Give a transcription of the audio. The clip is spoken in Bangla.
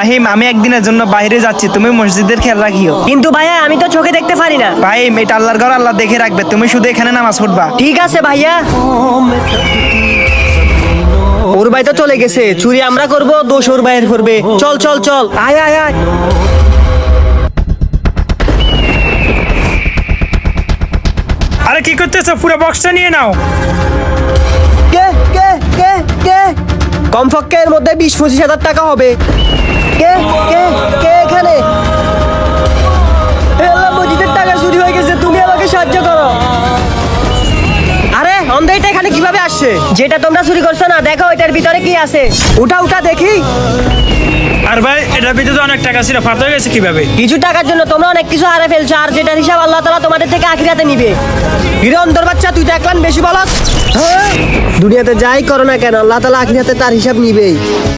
ফাহিম, আমি একদিনের জন্য বাইরে যাচ্ছি, তুমি মসজিদের খেয়াল রাখিও। কিন্তু ভাইয়া আমি তো চোখে দেখতে পারি না। ফাহিম, এটা আল্লাহর ঘর, আল্লাহ দেখে রাখবে, তুমি শুধু এখানে নামাজ পড়বা। ঠিক আছে ভাইয়া। ওর ভাই তো চলে গেছে, চুরি আমরা করব, দোষ ওর ভাইয়ের করবে। চল চল চল, আয় আয় আয়। আরে কি করতেছো? পুরো বক্সটা নিয়ে নাও। কে কে কে কে কমপক্ষে এর মধ্যে 20-25 হাজার টাকা হবে। কে কে কে এখানে? হে আল্লাহ, মসজিদের টাকা চুরি হয়ে গেছে, তুমি আমাকে সাহায্য করো। আরে অন্ধেটা এখানে কিভাবে আসছে? যেটা তোমরা চুরি করছো না, দেখো এটার ভিতরে কি আছে। উঠা উঠা দেখি। আর ভাই, এটার ভিতরে তো অনেক টাকা ছিল, ফাটা হয়ে গেছে কিভাবে? কিছু টাকার জন্য তোমরা অনেক কিছু হারে ফেলছো, আর যেটার হিসাব আল্লাহ তাআলা তোমাদের থেকে আখিরাতে নিবে। হিরো অন্ধর বাচ্চা, তুই তো একলান বেশি বলস। দুনিয়াতে যাই করো না কেন, আল্লাহ তাআলা আখিরাতে তার হিসাব নিবেই।